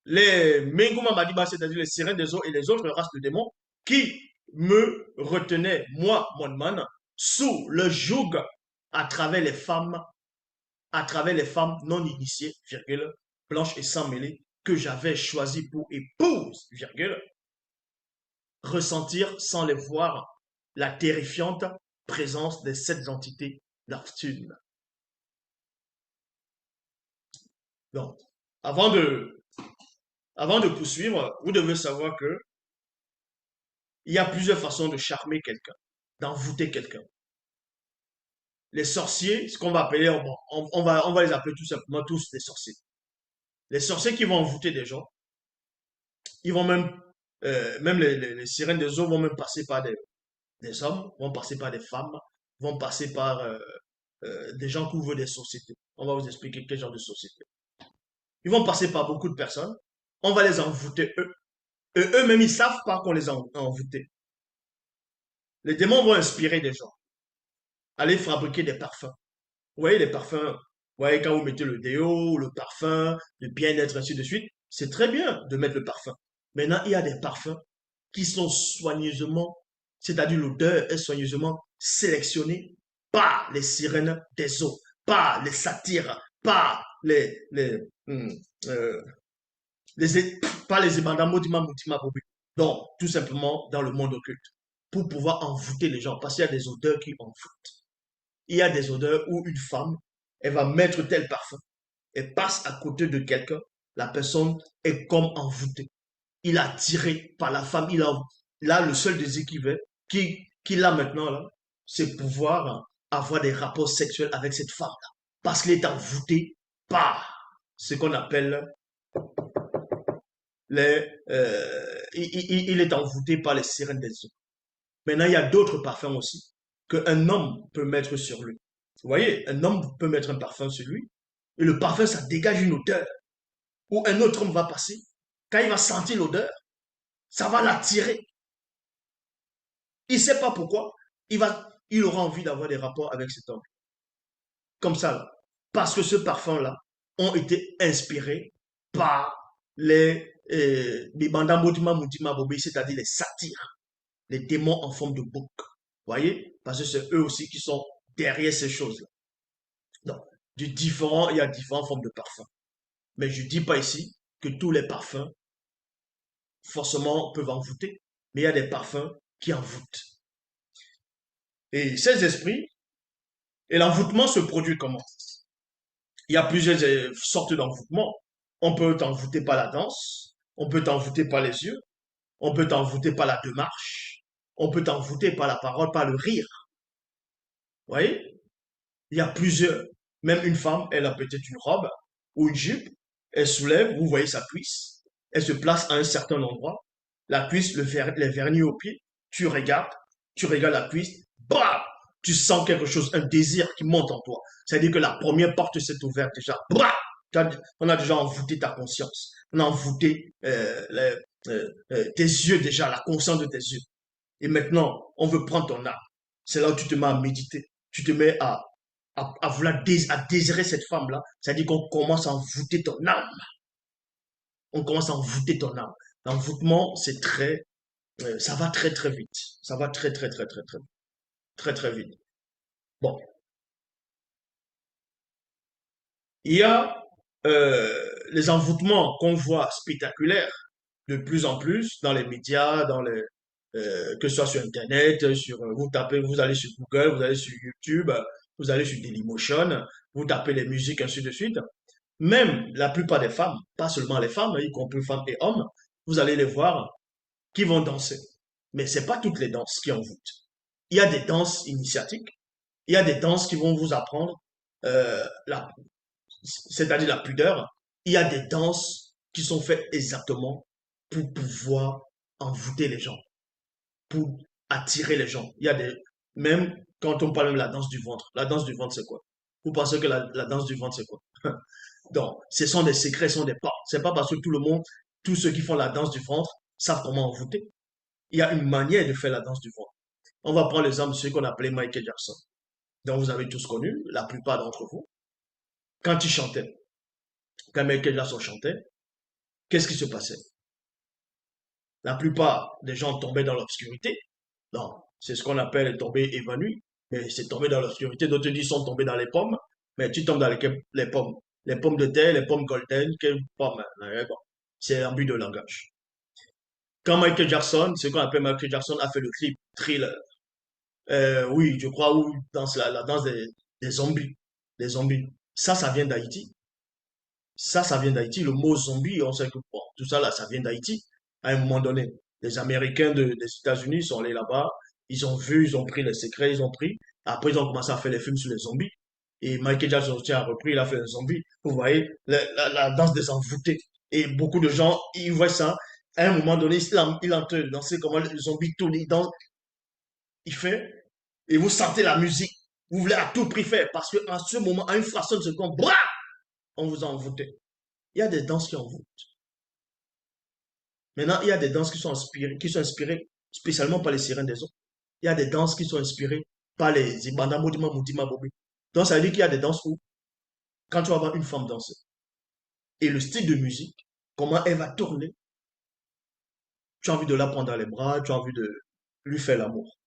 les Menguma Madiba, c'est-à-dire les sirènes des eaux et les autres races de démons, qui me retenaient, moi, Monman, sous le joug à travers les femmes non initiées, virgule, blanches et sans mêlée, que j'avais choisies pour épouse, virgule, ressentir sans les voir la terrifiante présence des 7 entités Nartunes. Donc, avant de, avant de poursuivre, vous devez savoir que il y a plusieurs façons de charmer quelqu'un, d'envoûter quelqu'un. Les sorciers, ce qu'on va appeler, on va les appeler tout simplement tous des sorciers. Les sorciers qui vont envoûter des gens, ils vont même les sirènes des eaux vont même passer par des hommes, vont passer par des femmes, vont passer par des gens qui ouvrent des sociétés. On va vous expliquer quel genre de société. Ils vont passer par beaucoup de personnes. On va les envoûter eux. Et eux-mêmes, ils ne savent pas qu'on les a envoûtés. Les démons vont inspirer des gens. Aller fabriquer des parfums. Vous voyez les parfums, vous voyez quand vous mettez le déo, le parfum, le bien-être, ainsi de suite, c'est très bien de mettre le parfum. Maintenant, il y a des parfums qui sont soigneusement, c'est-à-dire l'odeur est soigneusement sélectionnée par les sirènes des eaux, par les satyres, par hum, euh, par les ébandamos d'Imam Bobé. Donc, tout simplement dans le monde occulte, pour pouvoir envoûter les gens, parce qu'il y a des odeurs qui envoûtent. Il y a des odeurs où une femme, elle va mettre tel parfum, elle passe à côté de quelqu'un, la personne est comme envoûtée. Il est attiré par la femme, là, le seul désir qu'il a maintenant, là, c'est pouvoir avoir des rapports sexuels avec cette femme-là. Parce qu'il est envoûté par ce qu'on appelle il est envoûté par les sirènes des eaux. Maintenant, il y a d'autres parfums aussi qu'un homme peut mettre sur lui. Vous voyez, un homme peut mettre un parfum sur lui, et le parfum, ça dégage une odeur, où un autre homme va passer. Quand il va sentir l'odeur, ça va l'attirer. Il ne sait pas pourquoi, il aura envie d'avoir des rapports avec cet homme. Comme ça, là. Parce que ce parfum-là ont été inspirés par les bandamoutima moutima bobé, c'est-à-dire les satyres, les démons en forme de bouc. Voyez? Parce que c'est eux aussi qui sont derrière ces choses-là. Donc, il y a différentes formes de parfums. Mais je ne dis pas ici que tous les parfums, forcément, peuvent envoûter. Mais il y a des parfums qui envoûtent. Et ces esprits, et l'envoûtement se produit comment? Il y a plusieurs sortes d'envoûtements. On peut t'envoûter par la danse, on peut t'envoûter par les yeux, on peut t'envoûter par la démarche, on peut t'envoûter par la parole, par le rire. Vous voyez? Il y a plusieurs. Même une femme, elle a peut-être une robe ou une jupe, elle soulève, vous voyez sa cuisse, elle se place à un certain endroit, la cuisse, les vernis au pied, tu regardes la cuisse, bam! Tu sens quelque chose, un désir qui monte en toi. C'est-à-dire que la première porte s'est ouverte déjà. Bam! On a déjà envoûté ta conscience. On a envoûté tes yeux déjà, la conscience de tes yeux. Et maintenant, on veut prendre ton âme. C'est là où tu te mets à méditer. Tu te mets à vouloir à désirer cette femme-là. C'est-à-dire qu'on commence à envoûter ton âme. On commence à envoûter ton âme. L'envoûtement, c'est ça va très très vite. Ça va très très très très très très très vite. Bon, il y a les envoûtements qu'on voit spectaculaires de plus en plus dans les médias, que ce soit sur Internet, vous tapez, vous allez sur Google, vous allez sur YouTube, vous allez sur Dailymotion, vous tapez les musiques, ainsi de suite. Même la plupart des femmes, pas seulement les femmes, y compris femmes et hommes, vous allez les voir qui vont danser. Mais c'est pas toutes les danses qui envoûtent. Il y a des danses initiatiques, il y a des danses qui vont vous apprendre la c'est-à-dire la pudeur, il y a des danses qui sont faites exactement pour pouvoir envoûter les gens, pour attirer les gens. Il y a même quand on parle de la danse du ventre, c'est quoi? Vous pensez que la danse du ventre, c'est quoi? Donc, ce sont des secrets, ce sont des pas. C'est pas parce que tout le monde, tous ceux qui font la danse du ventre savent comment envoûter. Il y a une manière de faire la danse du ventre. On va prendre l'exemple de ce qu'on appelait Michael Jackson, dont vous avez tous connu, la plupart d'entre vous. Quand il chantait, quand Michael Jackson chantait, qu'est-ce qui se passait? La plupart des gens tombaient dans l'obscurité. Non, c'est ce qu'on appelle tomber évanoui. Mais c'est tomber dans l'obscurité. D'autres disent sont tombés dans les pommes. Mais tu tombes dans les pommes. Les pommes de terre, les pommes golden, quelles pommes? Bon, c'est un but de langage. Quand Michael Jackson, ce qu'on appelle Michael Jackson, a fait le clip Thriller. Oui, je crois, où dans la danse des zombies. Des zombies. Ça vient d'Haïti. Ça vient d'Haïti. Le mot zombie, on sait que bon, tout ça là, ça vient d'Haïti. À un moment donné, les Américains des États-Unis sont allés là-bas, ils ont vu, ils ont pris les secrets, ils ont pris. Après, ils ont commencé à faire les films sur les zombies. Et Michael Jackson aussi a repris, il a fait un zombie. Vous voyez, la danse des envoûtés. Et beaucoup de gens, ils voient ça. À un moment donné, il est en train de danser comment le zombie tourne, il danse, il fait. Et vous sentez la musique. Vous voulez à tout prix faire. Parce qu'en ce moment, à une fraction de seconde, bra, on vous a envoûté. Il y a des danses qui envoûtent. Maintenant, il y a des danses qui sont inspirées spécialement par les sirènes des eaux. Il y a des danses qui sont inspirées par les Ibanda Modima Moutima Bobi. Donc, ça veut dire qu'il y a des danses où, quand tu vas voir une femme danser, et le style de musique, comment elle va tourner, tu as envie de la prendre dans les bras, tu as envie de lui faire l'amour.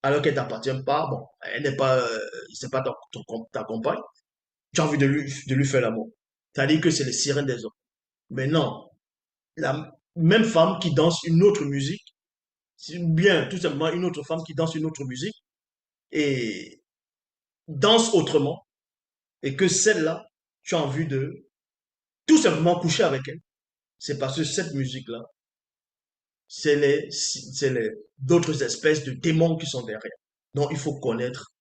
Alors qu'elle t'appartient pas, bon, elle n'est pas, c'est pas ta compagne, tu as envie de lui faire l'amour. C'est-à-dire que c'est les sirènes des eaux. Mais non, la même femme qui danse une autre musique, c'est bien tout simplement une autre femme qui danse une autre musique et danse autrement, et que celle-là, tu as envie de tout simplement coucher avec elle, c'est parce que cette musique-là, c'est d'autres espèces de démons qui sont derrière. Donc, il faut connaître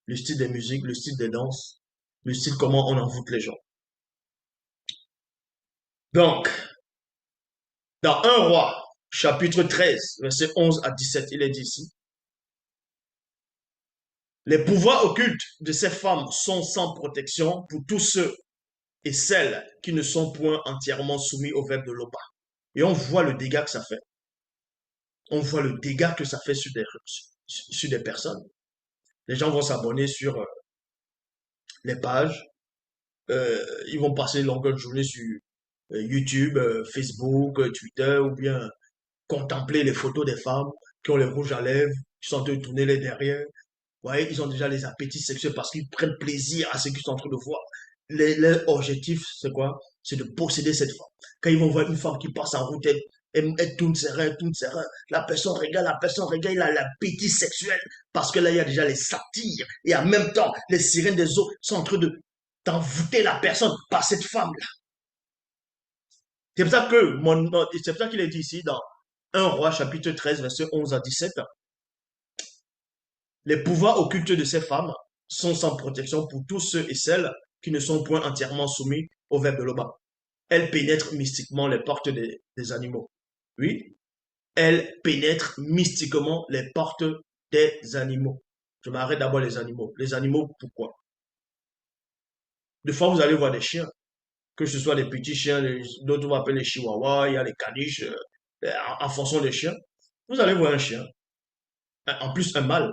le style des musiques, le style des danses, le style comment on envoûte les gens. Donc, dans un roi, chapitre 13, verset 11 à 17, il est dit ici, les pouvoirs occultes de ces femmes sont sans protection pour tous ceux et celles qui ne sont point entièrement soumis au verbe de l'Oba. Et on voit le dégât que ça fait. On voit le dégât que ça fait sur des personnes. Les gens vont s'abonner sur les pages. Ils vont passer longueur de journée sur YouTube, Facebook, Twitter, ou bien contempler les photos des femmes qui ont les rouges à lèvres, qui sont en train de tourner les derrière. Vous voyez, ils ont déjà les appétits sexuels parce qu'ils prennent plaisir à ce qu'ils sont en train de voir. Leur objectif, c'est quoi? C'est de posséder cette femme. Quand ils vont voir une femme qui passe en route, elle tourne ses reins, tourne ses reins. La personne regarde, il a l'appétit sexuel parce que là, il y a déjà les satires et en même temps, les sirènes des eaux sont en train de d'envoûter la personne par cette femme-là. C'est pour ça que c'est pour ça qu'il est dit ici dans 1 Roi chapitre 13, verset 11 à 17. Les pouvoirs occultes de ces femmes sont sans protection pour tous ceux et celles qui ne sont point entièrement soumis au verbe de l'Oba. Elles pénètrent mystiquement les portes des animaux. Oui, elles pénètrent mystiquement les portes des animaux. Je m'arrête d'abord les animaux. Les animaux, pourquoi? Des fois, vous allez voir des chiens, que ce soit des petits chiens, d'autres on va appeler les chihuahuas, il y a les caniches, en fonction des chiens. Vous allez voir un chien, en plus un mâle.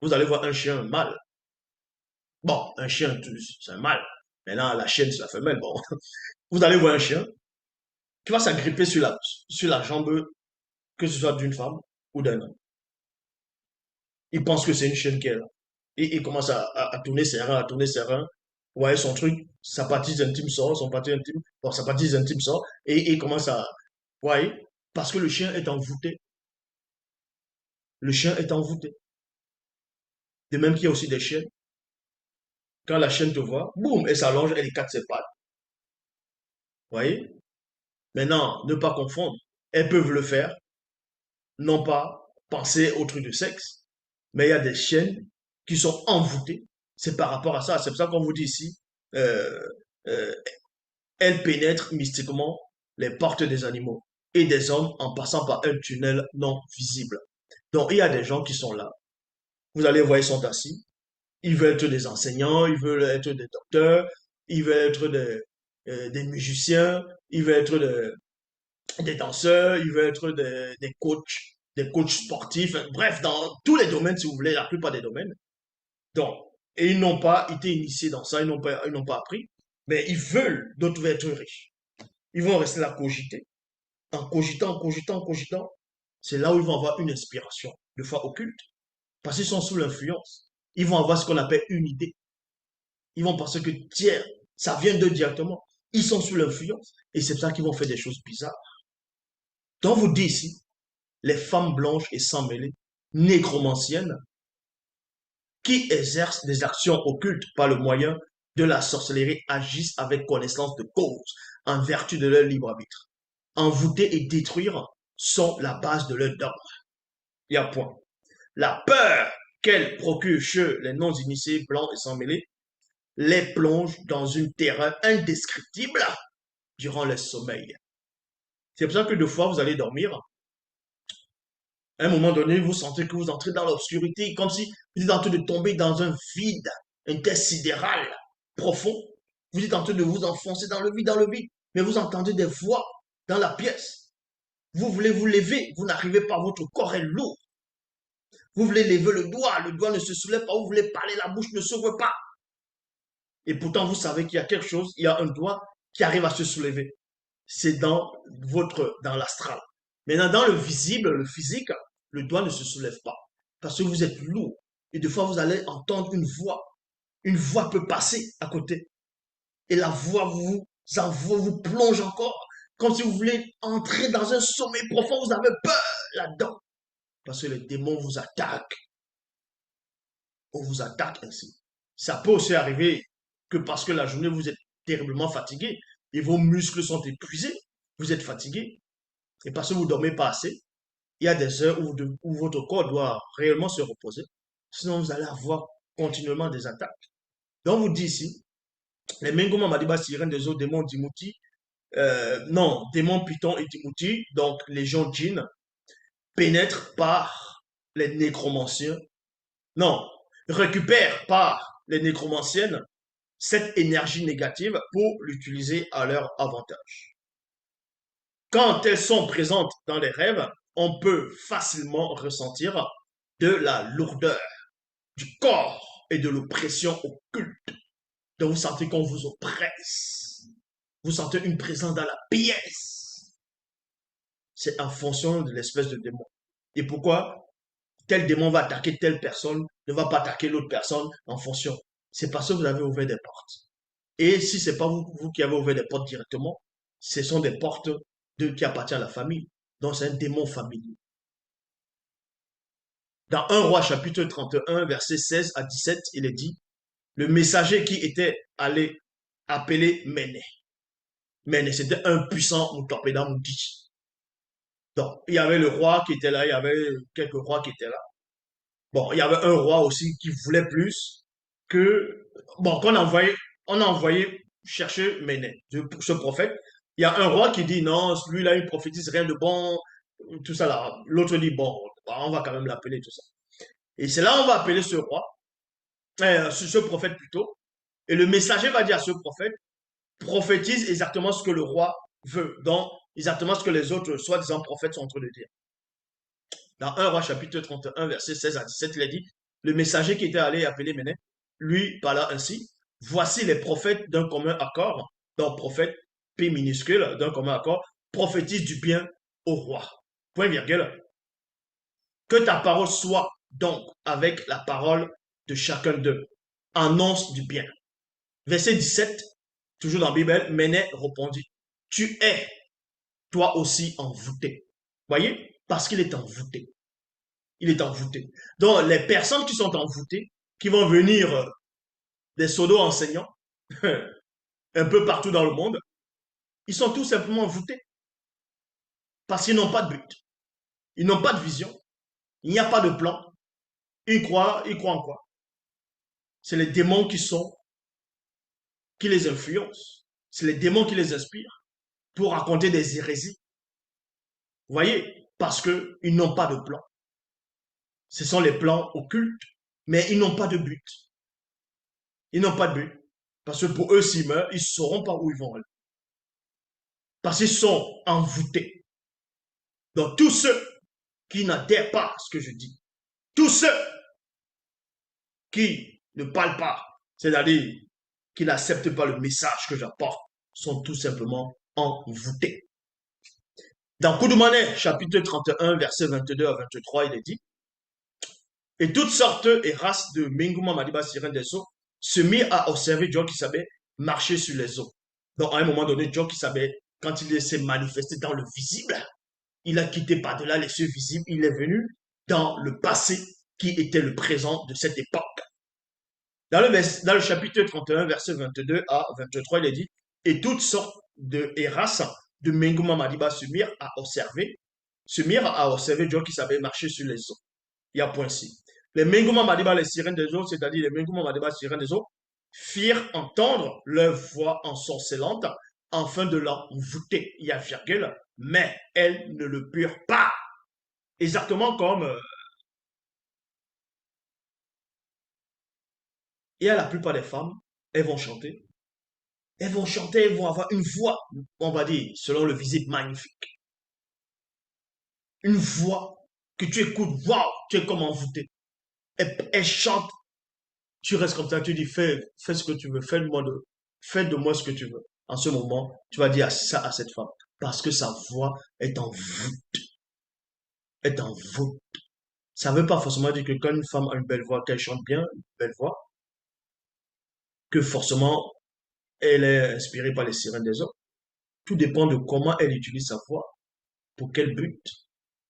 Vous allez voir un chien un mâle. Bon, un chien, c'est un mâle. Maintenant, la chienne, c'est la femelle. Bon, vous allez voir un chien qui va s'agripper sur la jambe, que ce soit d'une femme ou d'un homme. Il pense que c'est une chienne qui est là. Et il commence à tourner ses reins, à tourner ses reins. Vous voyez son truc, sa partie intime sort, son partie intime, bon, sa partie intime sort, et il commence à, vous voyez, parce que le chien est envoûté. Le chien est envoûté. De même qu'il y a aussi des chiennes. Quand la chienne te voit, boum, elle s'allonge, elle écarte ses pattes. Vous voyez? Maintenant, ne pas confondre. Elles peuvent le faire, non pas penser au truc de sexe, mais il y a des chiennes qui sont envoûtées. C'est par rapport à ça. C'est pour ça qu'on vous dit ici, euh, euh, elles pénètrent mystiquement les portes des animaux et des hommes en passant par un tunnel non visible. Donc, il y a des gens qui sont là. Vous allez voir, ils sont assis. Ils veulent être des enseignants, ils veulent être des docteurs, ils veulent être des musiciens, ils veulent être des danseurs, ils veulent être des coachs sportifs, bref, dans tous les domaines, si vous voulez, la plupart des domaines. Donc, et ils n'ont pas été initiés dans ça, ils n'ont pas appris, mais ils veulent, d'autres veulent être riches. Ils vont rester là cogiter, en cogitant, en cogitant, en cogitant. C'est là où ils vont avoir une inspiration, de fois occulte, parce qu'ils sont sous l'influence. Ils vont avoir ce qu'on appelle une idée. Ils vont penser que, tiens, ça vient d'eux directement. Ils sont sous l'influence, et c'est pour ça qu'ils vont faire des choses bizarres. Donc, vous dites ici, les femmes blanches et sans mêlée, nécromanciennes, qui exercent des actions occultes par le moyen de la sorcellerie, agissent avec connaissance de cause, en vertu de leur libre arbitre. Envoûter et détruire sont la base de leur dogme. Il y a point. La peur qu'elles procurent chez les non-initiés blancs et sans mêlée les plonge dans une terreur indescriptible durant le sommeil. C'est pour ça que deux fois vous allez dormir, à un moment donné, vous sentez que vous entrez dans l'obscurité, comme si vous êtes en train de tomber dans un vide intersidéral profond. Vous êtes en train de vous enfoncer dans le vide, mais vous entendez des voix dans la pièce. Vous voulez vous lever, vous n'arrivez pas, votre corps est lourd. Vous voulez lever le doigt ne se soulève pas, vous voulez parler, la bouche ne s'ouvre pas. Et pourtant, vous savez qu'il y a quelque chose, il y a un doigt qui arrive à se soulever. C'est dans l'astral. Maintenant, dans le visible, le physique, le doigt ne se soulève pas. Parce que vous êtes lourd. Et des fois, vous allez entendre une voix. Une voix peut passer à côté. Et la voix vous plonge encore. Comme si vous voulez entrer dans un sommeil profond. Vous avez peur là-dedans. Parce que les démons vous attaquent. On vous attaque ainsi. Ça peut aussi arriver que parce que la journée, vous êtes terriblement fatigué et vos muscles sont épuisés. Vous êtes fatigué. Et parce que vous ne dormez pas assez, il y a des heures où votre corps doit réellement se reposer. Sinon, vous allez avoir continuellement des attaques. Donc, vous dit ici, les Mengoma Madiba Sirène des autres démons d'Imouti, non, démons Python et d'Imouti, donc les gens djinns, pénètrent par les nécromanciens, non, récupèrent par les nécromanciennes cette énergie négative pour l'utiliser à leur avantage. Quand elles sont présentes dans les rêves, on peut facilement ressentir de la lourdeur du corps et de l'oppression occulte. Donc vous sentez qu'on vous oppresse. Vous sentez une présence dans la pièce. C'est en fonction de l'espèce de démon. Et pourquoi tel démon va attaquer telle personne, ne va pas attaquer l'autre personne en fonction. C'est parce que vous avez ouvert des portes. Et si ce n'est pas vous qui avez ouvert des portes directement, ce sont des portes qui appartiennent à la famille. Donc c'est un démon familier. Dans 1 Roi chapitre 31, verset 16 à 17, il est dit, le messager qui était allé appelé Méné. Méné, c'était un puissant Moutopéda Moudi. Donc, il y avait le roi qui était là, il y avait quelques rois qui étaient là. Bon, il y avait un roi aussi qui voulait plus que, bon, on a envoyé chercher Méné, ce prophète. Il y a un roi qui dit non, lui là, il prophétise rien de bon, tout ça là. L'autre dit bon, on va quand même l'appeler, tout ça. Et c'est là on va appeler ce roi, ce prophète plutôt. Et le messager va dire à ce prophète, prophétise exactement ce que le roi veut. Donc, exactement ce que les autres soi-disant prophètes sont en train de dire. Dans 1 roi chapitre 31, verset 16 à 17, il a dit, le messager qui était allé appeler Méné, lui parla ainsi, voici les prophètes d'un commun accord, donc prophète P minuscule d'un commun accord, prophétise du bien au roi. Point virgule. Que ta parole soit donc avec la parole de chacun d'eux. Annonce du bien. Verset 17, toujours dans la Bible, Méné répondit, tu es toi aussi envoûté. Voyez, parce qu'il est envoûté. Il est envoûté. Donc, les personnes qui sont envoûtées, qui vont venir des pseudo-enseignants, un peu partout dans le monde, ils sont tout simplement envoûtés. Parce qu'ils n'ont pas de but. Ils n'ont pas de vision. Il n'y a pas de plan. Ils croient en quoi? C'est les démons qui les influencent. C'est les démons qui les inspirent pour raconter des hérésies. Vous voyez? Parce qu'ils n'ont pas de plan. Ce sont les plans occultes, mais ils n'ont pas de but. Ils n'ont pas de but. Parce que pour eux, s'ils meurent, ils ne sauront pas où ils vont aller. Parce qu'ils sont envoûtés. Donc, tous ceux qui n'adhèrent pas à ce que je dis, tous ceux qui ne parlent pas, c'est-à-dire qui n'acceptent pas le message que j'apporte, sont tout simplement envoûtés. Dans Koudoumane, chapitre 31, versets 22 à 23, il est dit, et toutes sortes et races de Minguma Madiba Sirène des eaux se mirent à observer John qui savait marcher sur les eaux. Donc, à un moment donné, John qui savait, quand il s'est manifesté dans le visible, il a quitté par-delà les cieux visibles, il est venu dans le passé qui était le présent de cette époque. Dans le chapitre 31, verset 22 à 23, il est dit, et toutes sortes de races de Menguma Madiba se mirent à observer John qui savait marcher sur les eaux. Il y a point ci. Les Menguma Madiba, les sirènes des eaux, c'est-à-dire les Menguma Madiba, sirènes des eaux, firent entendre leur voix ensorcelante afin de l'envoûter. Il y a virgule, mais elles ne le purent pas. Exactement comme et à la plupart des femmes, elles vont chanter. Elles vont chanter, elles vont avoir une voix, on va dire, selon le visible, magnifique. Une voix que tu écoutes, waouh, tu es comme envoûté. Elles chantent, tu restes comme ça, tu dis, fais ce que tu veux, fais de moi ce que tu veux. En ce moment, tu vas dire ça à cette femme. Parce que sa voix est en voûte. Est en voûte. Ça ne veut pas forcément dire que quand une femme a une belle voix, qu'elle chante bien, une belle voix, que forcément elle est inspirée par les sirènes des hommes. Tout dépend de comment elle utilise sa voix, pour quel but,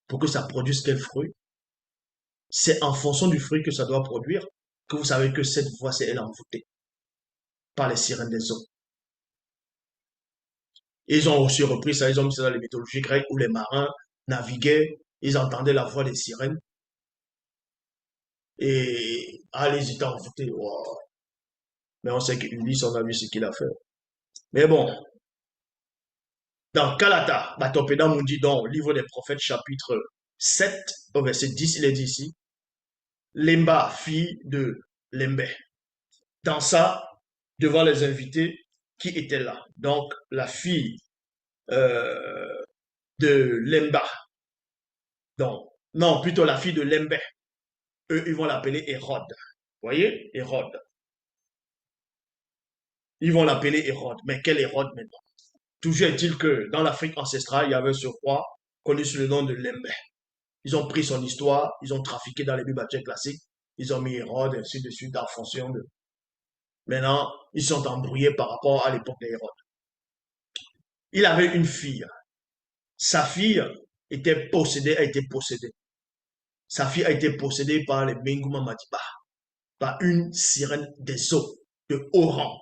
pour que ça produise quel fruit. C'est en fonction du fruit que ça doit produire que vous savez que cette voix, c'est elle envoûtée par les sirènes des eaux. Ils ont aussi repris ça, ils ont mis ça dans les mythologies grecques où les marins naviguaient, ils entendaient la voix des sirènes et ils étaient envoûtés. Wow. Mais on sait qu'Ulysse, on a vu ce qu'il a fait. Mais bon, dans Kalata, Batopéda nous dit dans le livre des prophètes, chapitre 7, au verset 10, il est dit ici, Lemba, fille de Lembe, dansa devant les invités qui étaient là. Donc, la fille euh, de Lemba, donc, non, plutôt la fille de Lembe, eux, ils vont l'appeler Hérode. Vous voyez, Hérode. Ils vont l'appeler Hérode. Mais quel Hérode maintenant? Toujours est-il que dans l'Afrique ancestrale, il y avait ce roi connu sous le nom de Lembe. Ils ont pris son histoire, ils ont trafiqué dans les bibliothèques classiques, ils ont mis Hérode, ainsi de suite, en fonction de. Maintenant, ils sont embrouillés par rapport à l'époque d'Hérode. Il avait une fille. Sa fille était possédée, a été possédée. Sa fille a été possédée par les Menguma Madiba, par une sirène des eaux de haut rang.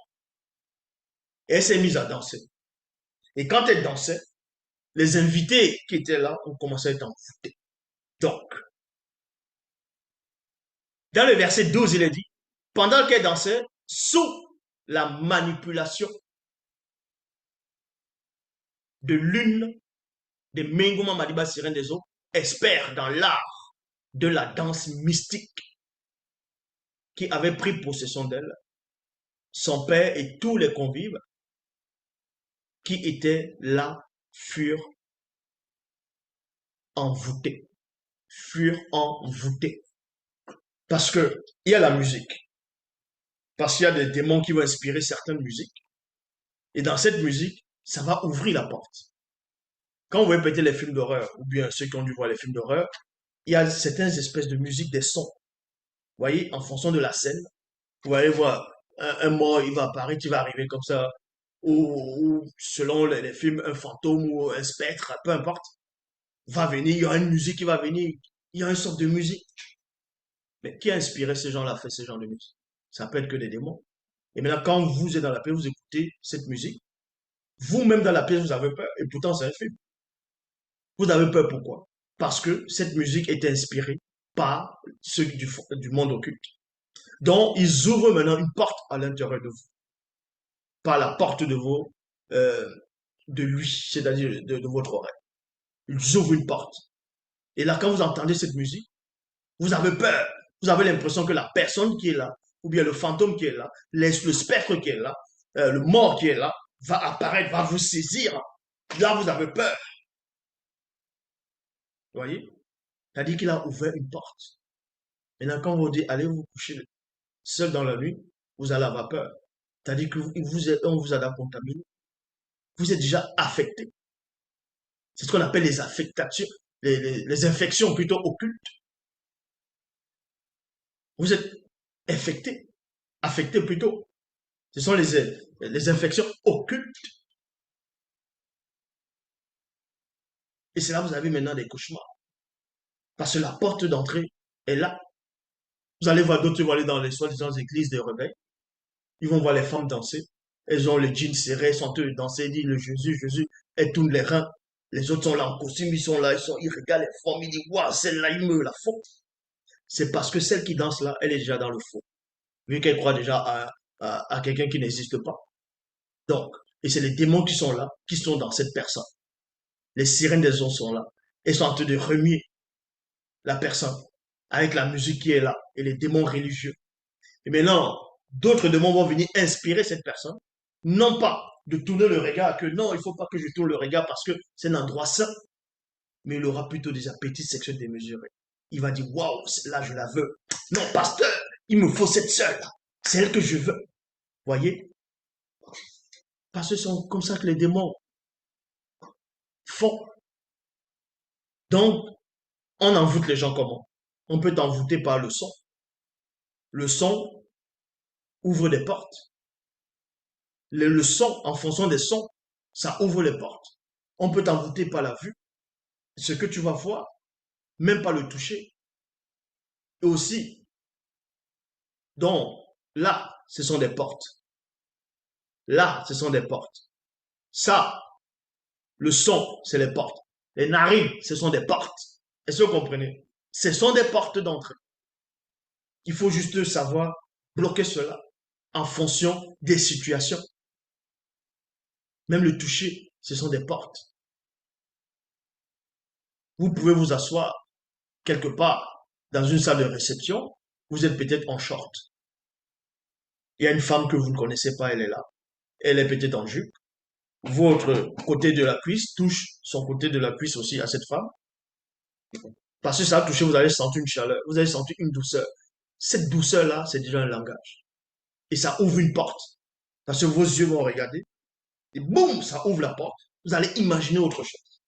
Et elle s'est mise à danser. Et quand elle dansait, les invités qui étaient là ont commencé à être envoûtés. Donc, dans le verset 12, il est dit, pendant qu'elle dansait, sous la manipulation de l'une des Mengouma Madiba Sirène des eaux, expert dans l'art de la danse mystique qui avait pris possession d'elle, son père et tous les convives qui étaient là furent envoûtés, furent envoûtés. Parce que il y a la musique, parce qu'il y a des démons qui vont inspirer certaines musiques, et dans cette musique, ça va ouvrir la porte. Quand vous voyez peut-être les films d'horreur, ou bien ceux qui ont dû voir les films d'horreur, il y a certaines espèces de musique, des sons. Vous voyez, en fonction de la scène, vous allez voir un mort, il va apparaître, il va arriver comme ça, ou selon les films, un fantôme ou un spectre, peu importe, va venir, il y a une musique qui va venir, il y a une sorte de musique. Mais qui a inspiré ces gens-là, fait ce genre de musique? Ça peut être que des démons. Et maintenant, quand vous êtes dans la pièce, vous écoutez cette musique, vous-même dans la pièce, vous avez peur, et pourtant c'est un film. Vous avez peur pourquoi? Parce que cette musique est inspirée par ceux du monde occulte. Donc, ils ouvrent maintenant une porte à l'intérieur de vous, par la porte euh, de lui, c'est-à-dire de votre oreille. Ils ouvrent une porte. Et là, quand vous entendez cette musique, vous avez peur. Vous avez l'impression que la personne qui est là, ou bien le fantôme qui est là, le spectre qui est là, le mort qui est là, va apparaître, va vous saisir. Là, vous avez peur. Vous voyez? C'est-à-dire qu'il a ouvert une porte. Maintenant, quand on vous dit, allez vous coucher seul dans la nuit, vous allez avoir peur. C'est-à-dire qu'on vous a contaminé. Vous êtes déjà affecté. C'est ce qu'on appelle les affectations, les infections plutôt occultes. Vous êtes infecté, affecté plutôt. Ce sont les infections occultes. Et c'est là que vous avez maintenant des cauchemars. Parce que la porte d'entrée est là. Vous allez voir d'autres, vont aller dans les soi-disant églises des rebelles. Ils vont voir les femmes danser. Elles ont les jeans serrés, elles sont en train de danser, ils disent le Jésus, Jésus, elles tournent les reins. Les autres sont là en costume, ils sont là, ils regardent les femmes, ils disent, waouh, celle-là, ils me la font. C'est parce que celle qui danse là, elle est déjà dans le faux. Vu qu'elle croit déjà à quelqu'un qui n'existe pas. Donc, et c'est les démons qui sont là, qui sont dans cette personne. Les sirènes des eaux sont là. Elles sont en train de remuer la personne avec la musique qui est là et les démons religieux. Et maintenant, d'autres démons vont venir inspirer cette personne, non pas de tourner le regard, que non, il ne faut pas que je tourne le regard parce que c'est un endroit saint, mais il aura plutôt des appétits sexuels démesurés. Il va dire, waouh, là je la veux. Non, pasteur, il me faut cette seule-là. C'est elle que je veux. Voyez? Parce que c'est comme ça que les démons font. Donc, on envoûte les gens comment? On peut t'envoûter par le son. Le son ouvre des portes. Le son, en fonction des sons, ça ouvre les portes. On peut t'envoûter par la vue, ce que tu vas voir, même pas le toucher. Et aussi, donc, là, ce sont des portes. Là, ce sont des portes. Ça, le son, c'est les portes. Les narines, ce sont des portes. Est-ce que vous comprenez? Ce sont des portes d'entrée. Il faut juste savoir bloquer cela en fonction des situations. Même le toucher, ce sont des portes. Vous pouvez vous asseoir quelque part dans une salle de réception. Vous êtes peut-être en short. Il y a une femme que vous ne connaissez pas, elle est là. Elle est peut-être en jupe. Votre côté de la cuisse touche son côté de la cuisse aussi à cette femme. Parce que ça a touché, vous allez sentir une chaleur, vous allez sentir une douceur. Cette douceur-là, c'est déjà un langage. Et ça ouvre une porte. Parce que vos yeux vont regarder. Et boum, ça ouvre la porte. Vous allez imaginer autre chose.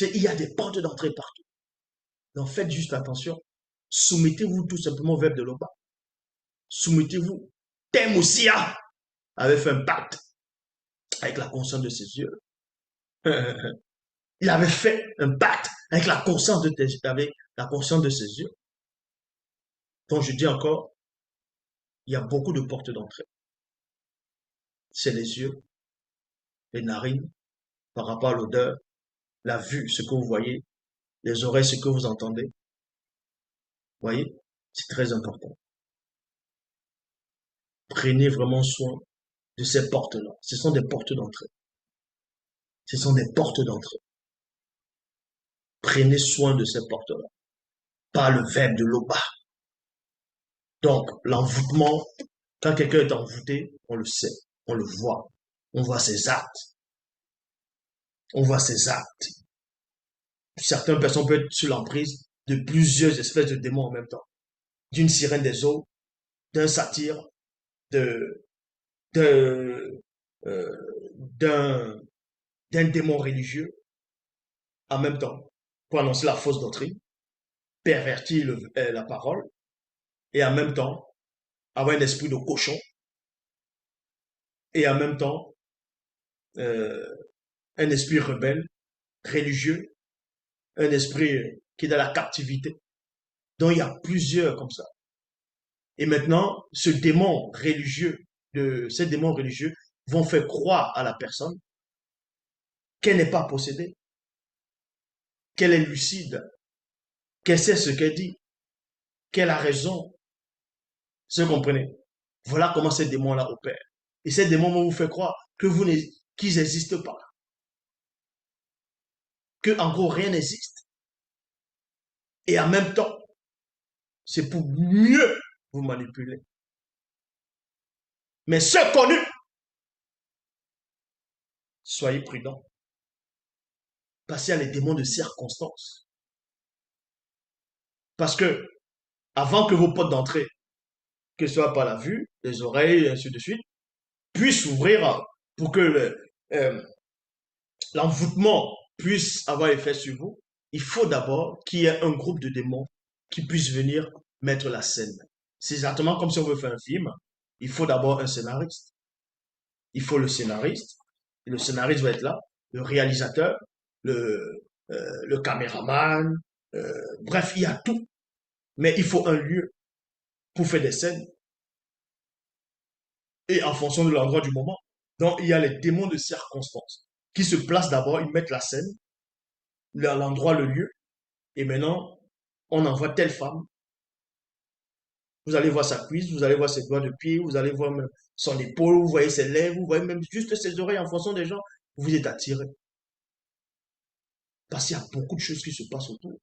Il y a des portes d'entrée partout. Donc faites juste attention. Soumettez-vous tout simplement au verbe de l'Oba. Soumettez-vous. Temosia avait fait un pacte avec la conscience de ses yeux. Il avait fait un pacte avec la conscience avec la conscience de ses yeux. Donc je dis encore, il y a beaucoup de portes d'entrée. c'est les yeux, les narines, par rapport à l'odeur, la vue, ce que vous voyez, les oreilles, ce que vous entendez. Vous voyez, c'est très important. Prenez vraiment soin de ces portes-là. Ce sont des portes d'entrée. Ce sont des portes d'entrée. Prenez soin de ces portes-là. Pas le verbe de l'oba. Donc, l'envoûtement, quand quelqu'un est envoûté, on le sait, on le voit. On voit ses actes. On voit ses actes. Certaines personnes peuvent être sur l'emprise de plusieurs espèces de démons en même temps. D'une sirène des eaux, d'un satyre, de, de, euh, d'un, d'un démon religieux en même temps pour annoncer la fausse doctrine, pervertir la parole et en même temps avoir un esprit de cochon et en même temps euh, un esprit rebelle, religieux, un esprit qui est dans la captivité. Donc il y a plusieurs comme ça. Et maintenant, ces démons religieux vont faire croire à la personne qu'elle n'est pas possédée, qu'elle est lucide, qu'elle sait ce qu'elle dit, qu'elle a raison. Vous comprenez? Voilà comment ces démons-là opèrent. Et ces démons vont vous faire croire que qu'ils n'existent pas, que en gros rien n'existe. Et en même temps, c'est pour mieux vous manipuler. Mais ceux connus, soyez prudents. Parce qu'il y a les démons de circonstance. Parce que, avant que vos portes d'entrée, que ce soit par la vue, les oreilles, et ainsi de suite, puissent s'ouvrir pour que l'envoûtement puisse avoir effet sur vous, il faut d'abord qu'il y ait un groupe de démons qui puisse venir mettre la scène. C'est exactement comme si on veut faire un film. Il faut d'abord un scénariste. Il faut le scénariste. Et le scénariste va être là. Le réalisateur, le caméraman. Bref, il y a tout. Mais il faut un lieu pour faire des scènes. Et en fonction de l'endroit du moment. Donc, il y a les démons de circonstance qui se placent d'abord, ils mettent la scène, l'endroit, le lieu. Et maintenant, on envoie telle femme. Vous allez voir sa cuisse, vous allez voir ses doigts de pied, vous allez voir même son épaule, vous voyez ses lèvres, vous voyez même juste ses oreilles en fonction des gens. Vous êtes attiré. Parce qu'il y a beaucoup de choses qui se passent autour.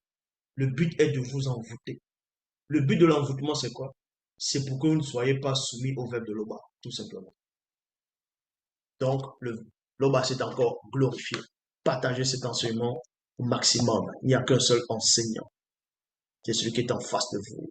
Le but est de vous envoûter. Le but de l'envoûtement, c'est quoi? C'est pour que vous ne soyez pas soumis au verbe de l'Oba, tout simplement. Donc, l'Oba, c'est encore glorifié. Partagez cet enseignement au maximum. Il n'y a qu'un seul enseignant. C'est celui qui est en face de vous.